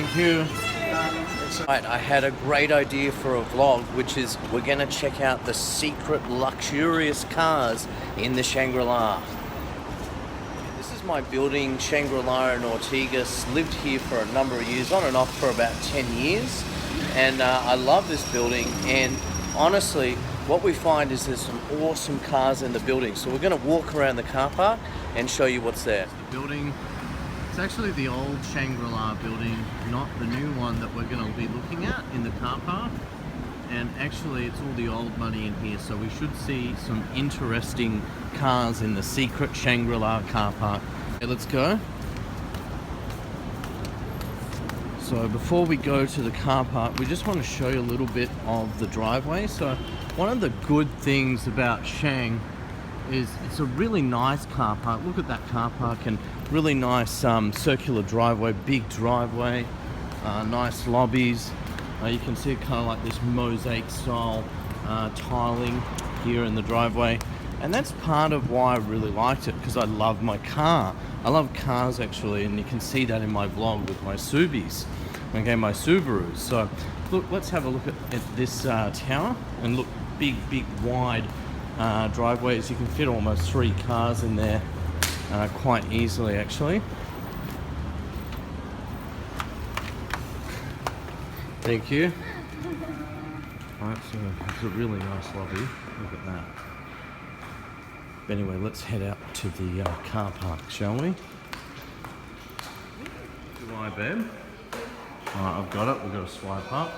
Thank you. Right, I had a great idea for a vlog, which is we're going to check out the secret luxurious cars in the Shangri-La. This is my building, Shangri-La in Ortigas. Lived here for a number of years, on and off for about 10 years. And I love this building, and honestly, what we find is there's some awesome cars in the building. So we're going to walk around the car park and show you what's there. The building, it's actually the old Shangri-La building, not the new one that we're going to be looking at in the car park. And actually it's all the old money in here, so we should see some interesting cars in the secret Shangri-La car park. Okay, let's go. So before we go to the car park, we just want to show you a little bit of the driveway. So one of the good things about Shang is it's a really nice car park. Look at that car park, and really nice circular driveway, big driveway, nice lobbies. You can see kind of like this mosaic style tiling here in the driveway. And that's part of why I really liked it, because I love my car. I love cars actually, and you can see that in my vlog with my Subis. Okay, my Subarus. So look, let's have a look at this tower, and look, big wide driveways. You can fit almost 3 cars in there quite easily actually. Thank you. Alright, so it's a really nice lobby. Look at that. But anyway, let's head out to the car park, shall we? Why, babe? Alright, I've got it. We've got to swipe up.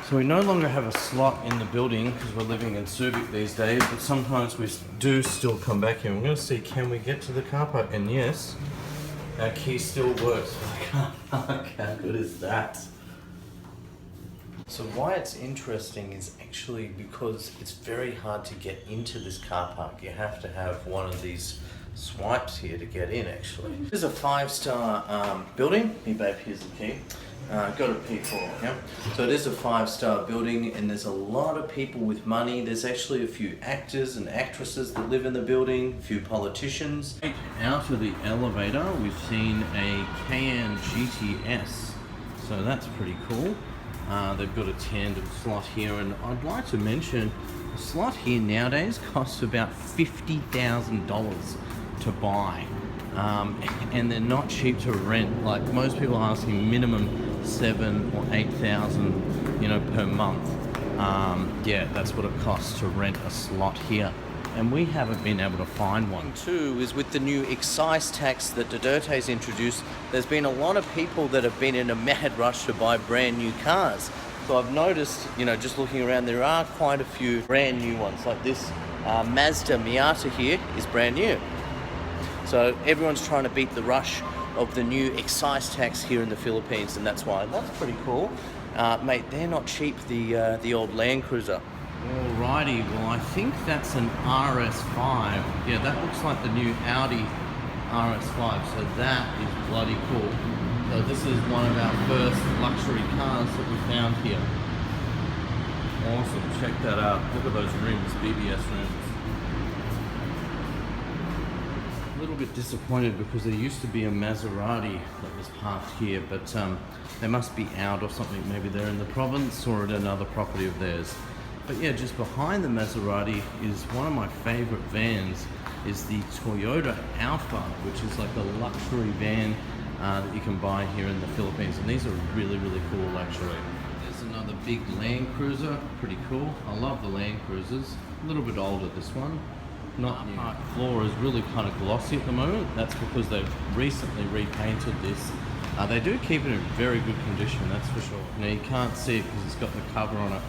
So we no longer have a slot in the building because we're living in Subic these days, but sometimes we do still come back here. We're going to see, can we get to the car park? And yes, our key still works for the car park. How good is that? So why it's interesting is actually because it's very hard to get into this car park. You have to have one of these swipes here to get in actually. This is a 5-star building. Hey babe, here's the key. Got a P4, yeah? So it is a 5-star building, and there's a lot of people with money. There's actually a few actors and actresses that live in the building, a few politicians. Out of the elevator, we've seen a Cayenne GTS. So that's pretty cool. They've got a tandem slot here, and I'd like to mention a slot here nowadays costs about $50,000 to buy. And they're not cheap to rent. Like most people are asking minimum $7,000 or $8,000, you know, per month. Yeah, that's what it costs to rent a slot here. And we haven't been able to find one. Too is with the new excise tax that Duterte's introduced, there's been a lot of people that have been in a mad rush to buy brand new cars. So I've noticed, you know, just looking around, there are quite a few brand new ones. Like this Mazda Miata here is brand new. So everyone's trying to beat the rush of the new excise tax here in the Philippines, and that's why. That's pretty cool. Mate, they're not cheap, the old Land Cruiser. Alrighty, well I think that's an RS5. Yeah, that looks like the new Audi RS5, so that is bloody cool. So this is one of our first luxury cars that we found here. Awesome, check that out. Look at those rims, BBS rims. A little bit disappointed because there used to be a Maserati that was parked here, but they must be out or something. Maybe they're in the province or at another property of theirs. But yeah, just behind the Maserati is one of my favorite vans, is the Toyota Alpha, which is like a luxury van that you can buy here in the Philippines. And these are really cool actually. There's another big Land Cruiser, pretty cool. I love the Land Cruisers. A little bit older, this one. Not new. Park floor is really kind of glossy at the moment. That's because they've recently repainted this. They do keep it in very good condition, that's for sure. Now you can't see it because it's got the cover on it,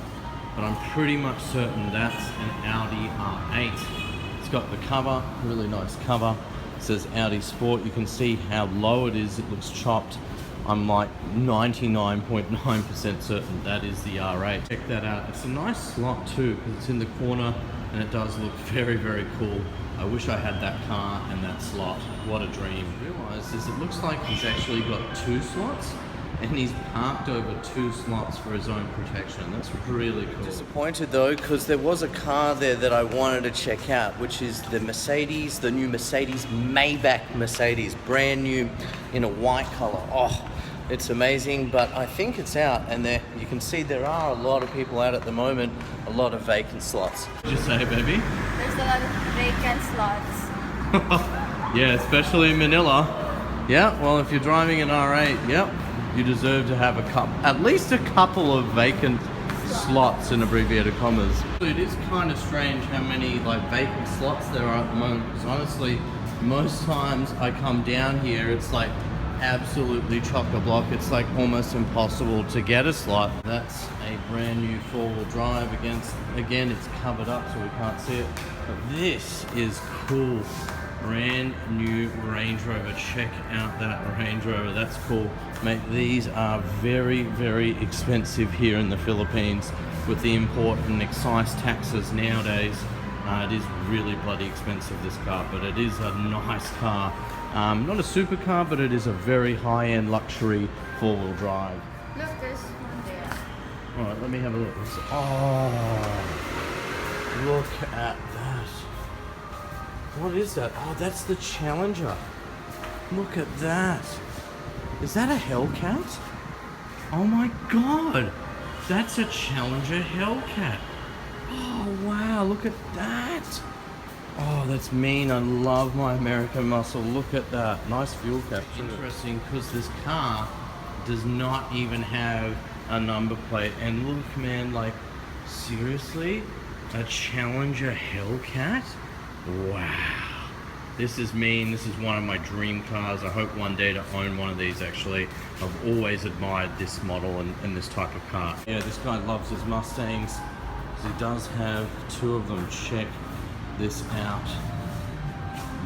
but I'm pretty much certain that's an Audi R8. It's got the cover, really nice cover. It says Audi Sport. You can see how low it is. It looks chopped. I'm like 99.9% certain that is the R8. Check that out. It's a nice slot too because it's in the corner, and it does look very cool. I wish I had that car and that slot. What a dream. What I realised is it looks like he's actually got 2 slots. and he's parked over 2 slots for his own protection. That's really cool. Disappointed though, because there was a car there that I wanted to check out, which is the Mercedes, the new Mercedes, Maybach Mercedes, brand new in a white color. Oh, it's amazing, but I think it's out, and there you can see there are a lot of people out at the moment, a lot of vacant slots. What did you say, baby? There's a lot of vacant slots. Yeah, especially in Manila. Yeah, well, if you're driving an R8, yep, you deserve to have at least a couple of vacant slots in abbreviated commas. It is kind of strange how many like vacant slots there are at the moment, because honestly, most times I come down here, it's like absolutely chock-a-block. It's like almost impossible to get a slot. That's a brand new 4-wheel drive. Again, it's covered up so we can't see it, but this is cool. Brand new Range Rover. Check out that Range Rover. That's cool, mate. These are very, very expensive here in the Philippines with the import and excise taxes nowadays. It is really bloody expensive, this car, but it is a nice car. Not a supercar, but it is a very high-end luxury 4-wheel drive. Look, there's one there. All right, let me have a look. Oh, look at that. What is that? Oh, that's the Challenger. Look at that. Is that a Hellcat? Oh my God. That's a Challenger Hellcat. Oh wow, look at that. Oh, that's mean. I love my American muscle. Look at that. Nice fuel capture. Interesting, because this car does not even have a number plate. And look, man, like, seriously? A Challenger Hellcat? Wow. This is mean. This is one of my dream cars. I hope one day to own one of these, actually. I've always admired this model and this type of car. Yeah, this guy loves his Mustangs. He does have 2 of them. Check this out.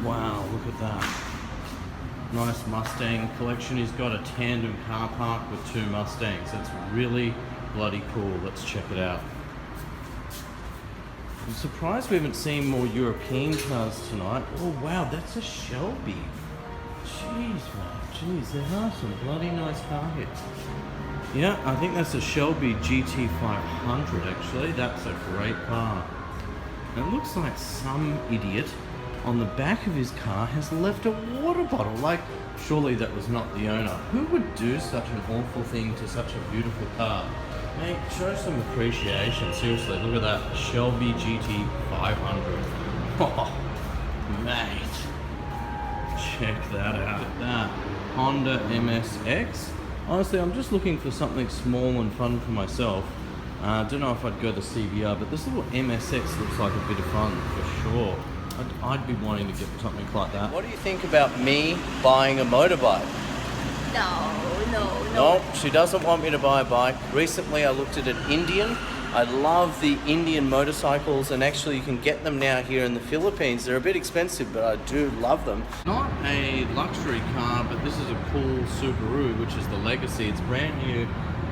Wow, look at that. Nice Mustang collection. He's got a tandem car park with 2 Mustangs. That's really bloody cool. Let's check it out. I'm surprised we haven't seen more European cars tonight. Oh wow, that's a Shelby. Jeez, man. Jeez, there are some bloody nice car hits. Yeah, I think that's a Shelby GT500 actually. That's a great car. It looks like some idiot on the back of his car has left a water bottle. Like, surely that was not the owner. Who would do such an awful thing to such a beautiful car? Mate, show some appreciation. Seriously, look at that Shelby GT500. Oh, mate. Check that out. Look at that Honda MSX. Honestly, I'm just looking for something small and fun for myself. I don't know if I'd go the CBR, but this little MSX looks like a bit of fun for sure. I'd be wanting to get something like that. What do you think about me buying a motorbike? No. No, she doesn't want me to buy a bike. Recently I looked at an Indian. I love the Indian motorcycles, and actually you can get them now here in the Philippines. They're a bit expensive, but I do love them. Not a luxury car, but this is a cool Subaru, which is the Legacy. It's brand new,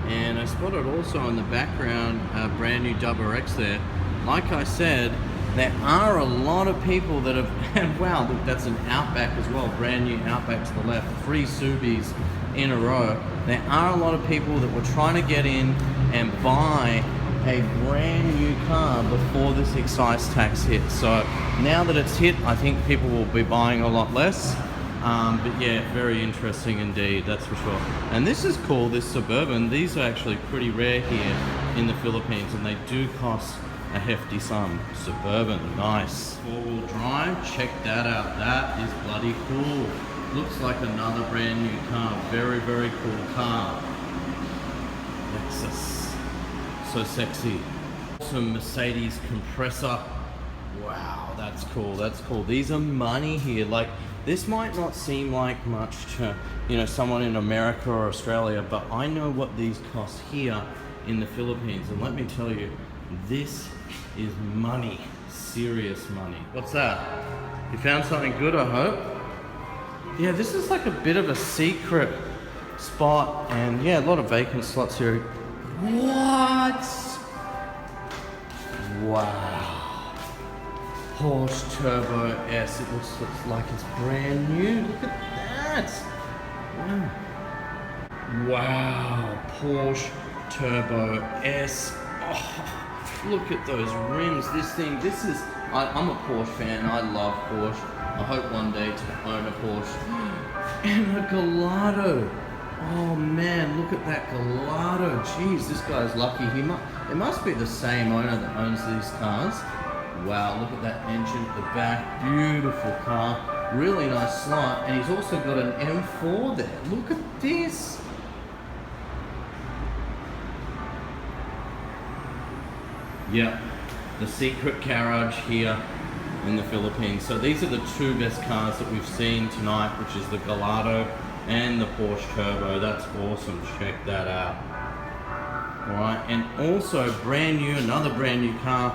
and I spotted also in the background a brand new XX there. Like I said, there are a lot of people that have, and wow, look, that's an Outback as well, brand new Outback to the left, 3 Subis in a row. There are a lot of people that were trying to get in and buy a brand new car before this excise tax hit. So now that it's hit, I think people will be buying a lot less. But yeah, very interesting indeed, that's for sure. And this is cool, this Suburban. These are actually pretty rare here in the Philippines, and they do cost a hefty sum. Suburban, nice. 4-wheel drive, check that out. That is bloody cool. Looks like another brand new car. Very, very cool car. Lexus. So sexy. Some Mercedes compressor. Wow, that's cool. That's cool. These are money here. Like, this might not seem like much to, you know, someone in America or Australia, but I know what these cost here in the Philippines, and let me tell you, this is money. Serious money. What's that? You found something good, I hope? Yeah, this is like a bit of a secret spot, and yeah, a lot of vacant slots here. What? Wow. Porsche Turbo S. It looks like it's brand new. Look at that. Wow. Wow, Porsche Turbo S. Oh, look at those rims. I'm a Porsche fan. I love Porsche. I hope one day to own a Porsche. And a Gallardo. Oh man, look at that Gallardo. Jeez, this guy's lucky. It must be the same owner that owns these cars. Wow, look at that engine at the back. Beautiful car. Really nice slot. And he's also got an M4 there. Look at this. Yep, the secret garage here in the Philippines. So these are the two best cars that we've seen tonight, which is the Gallardo and the Porsche Turbo. That's awesome. Check that out. Alright, and also brand new, another brand new car,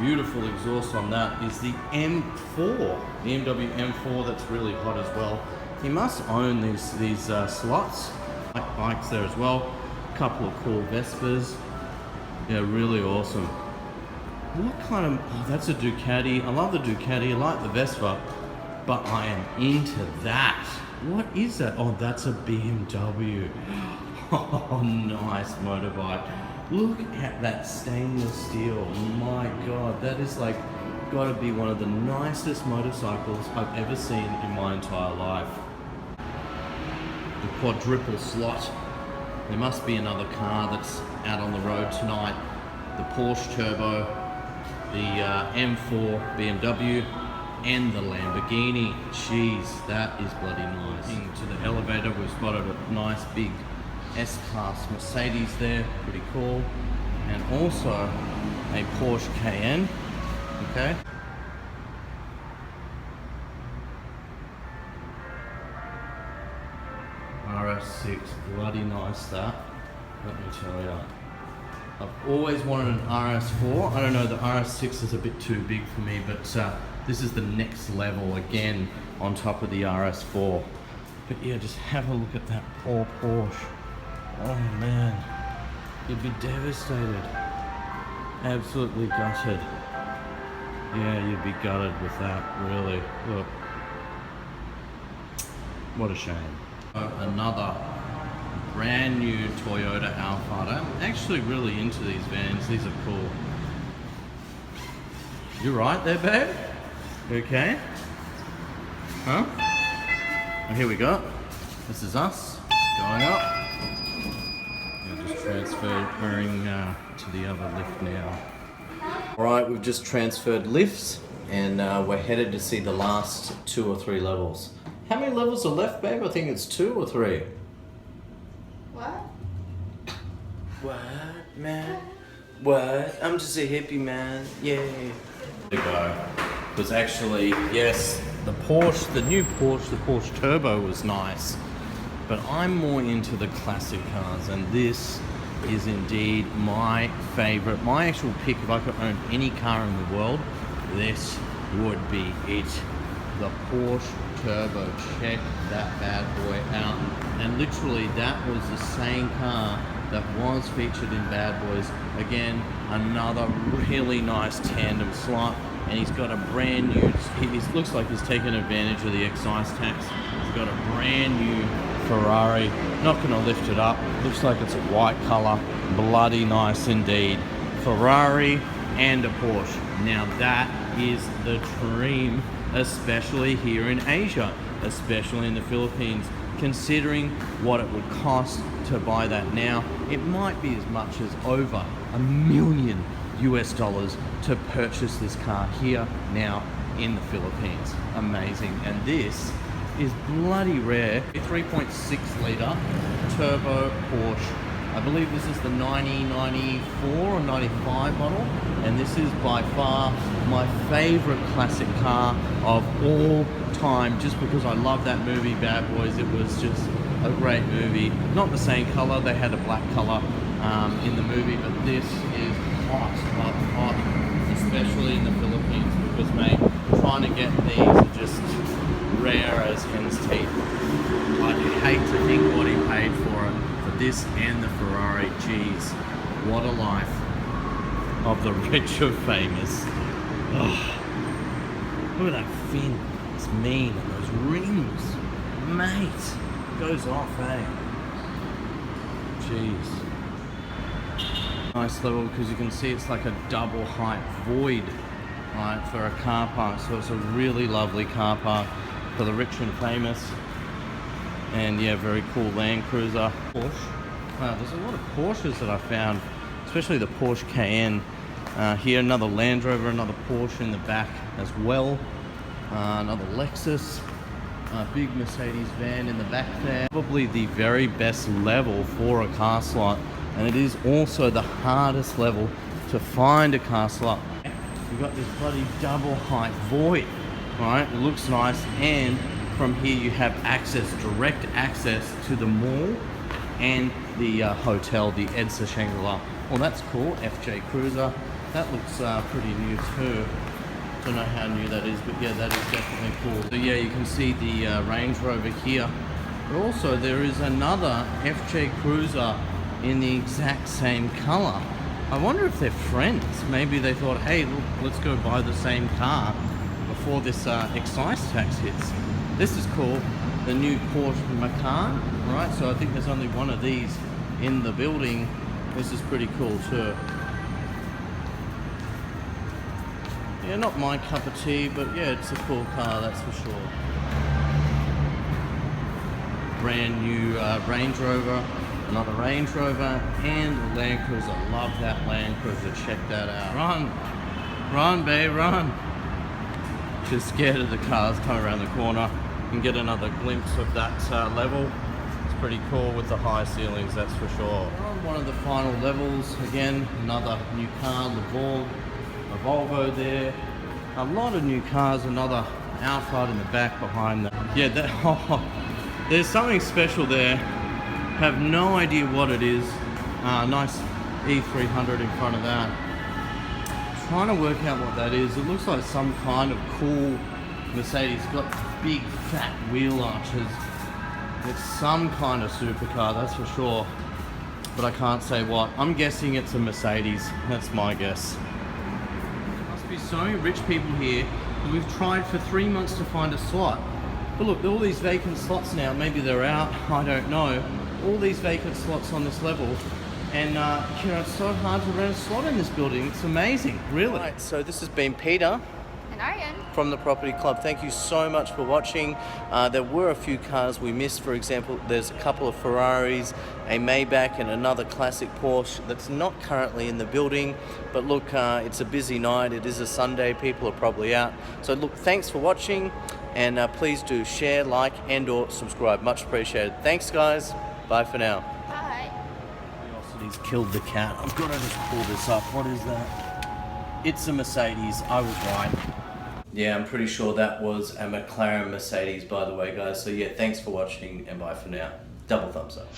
beautiful exhaust on that, is the M4, BMW M4. That's really hot as well. He must own these slots, bikes there as well. A couple of cool Vespas. Yeah, really awesome. What kind of, oh, that's a Ducati. I love the Ducati, I like the Vespa, but I am into that. What is that? Oh, that's a BMW. Oh, nice motorbike. Look at that stainless steel. My God, that is like, gotta be one of the nicest motorcycles I've ever seen in my entire life. The quadruple slot. There must be another car that's out on the road tonight. The Porsche Turbo, the M4 BMW, and the Lamborghini. Jeez, that is bloody nice. To the elevator, we've spotted a nice big S-Class Mercedes there, pretty cool. And also a Porsche Cayenne, okay? RS6, bloody nice that, let me tell you. I've always wanted an RS4. I don't know, the RS6 is a bit too big for me, but this is the next level again on top of the RS4. But yeah, just have a look at that poor Porsche. Oh man, you'd be devastated. Absolutely gutted. Yeah, you'd be gutted with that, really. Look. What a shame. Another brand new Toyota Alphard. I'm actually really into these vans. These are cool. You right there, babe? You okay? Huh? And here we go. This is us going up. We're just transferring to the other lift now. Alright, we've just transferred lifts and we're headed to see the last 2 or 3 levels. How many levels are left, babe? I think it's 2 or 3. What? What, man? What? I'm just a hippie, man. Yay. There we go. Because actually, yes, the Porsche, the new Porsche, the Porsche Turbo was nice. But I'm more into the classic cars, and this is indeed my favorite. My actual pick, if I could own any car in the world, this would be it. The Porsche Turbo. Check that bad boy out. And literally that was the same car that was featured in Bad Boys. Again, another really nice tandem slot, and he's got a brand new, he looks like he's taken advantage of the excise tax. He's got a brand new Ferrari. Not gonna lift it up. Looks like it's a white color. Bloody nice indeed. Ferrari and a Porsche. Now that is the dream, especially here in Asia, especially in the Philippines. Considering what it would cost to buy that now, it might be as much as over $1 million US to purchase this car here now in the Philippines. Amazing. And this is bloody rare. A 3.6 litre turbo Porsche. I believe this is the 94 or 95 model, and this is by far my favorite classic car of all time, just because I love that movie Bad Boys. It was just a great movie. Not the same color, they had a black color in the movie, but this is hot, especially in the Philippines, because mate, trying to get these are just rare as hen's teeth. I'd hate to think what he paid for it, for this and the Ferrari. Jeez, what a life of the rich or famous. Oh, look at that fin, it's mean, and those rims, mate, goes off, eh? Jeez. Nice level because you can see it's like a double height void, right, for a car park. So it's a really lovely car park for the rich and famous. And yeah, very cool Land Cruiser. Porsche. Wow, there's a lot of Porsches that I found, especially the Porsche Cayenne. Here, another Land Rover, another Porsche in the back as well. Another Lexus. Big Mercedes van in the back there. Probably the very best level for a car slot. And it is also the hardest level to find a car slot. You've got this bloody double height void, right? It looks nice, and from here you have access, direct access to the mall and the hotel, the EDSA Shangri-La. Well, that's cool. FJ Cruiser. That looks pretty new too. Don't know how new that is, but yeah, that is definitely cool. So yeah, you can see the Range Rover here. But also there is another FJ Cruiser in the exact same color. I wonder if they're friends. Maybe they thought, hey, look, let's go buy the same car before this excise tax hits. This is cool, the new Porsche Macan, right? So I think there's only one of these in the building. This is pretty cool too. Yeah, not my cup of tea, but yeah, it's a cool car, that's for sure. Brand new Range Rover, another Range Rover, and a Land Cruiser. Love that Land Cruiser, check that out. Run, run, babe, run. Just scared of the cars coming around the corner. And get another glimpse of that level. It's pretty cool with the high ceilings, that's for sure. We're on one of the final levels. Again, another new car, a Volvo there. A lot of new cars, another Alphard in the back behind that. Yeah, there's something special there. Have no idea what it is. Nice E300 in front of that. Trying to work out what that is. It looks like some kind of cool Mercedes. Got big fat wheel arches. It's some kind of supercar, that's for sure. But I can't say what. I'm guessing it's a Mercedes. That's my guess. Must be so many rich people here. And we've tried for 3 months to find a slot. But look, all these vacant slots now. Maybe they're out. I don't know. All these vacant slots on this level. And you know, it's so hard to rent a slot in this building. It's amazing, really. Right, so this has been Peter And Aryan. from the Property Club. Thank you so much for watching. There were a few cars we missed. For example, there's a couple of Ferraris, a Maybach, and another classic Porsche that's not currently in the building. But look, it's a busy night. It is a Sunday. People are probably out. So look, thanks for watching, and please do share, like, and or subscribe. Much appreciated. Thanks, guys. Bye for now. Bye. Curiosity's killed the cat. I've got to just pull this up. What is that? It's a Mercedes. I was right. Yeah, I'm pretty sure that was a McLaren Mercedes, by the way, guys. So yeah, thanks for watching, and bye for now. Double thumbs up.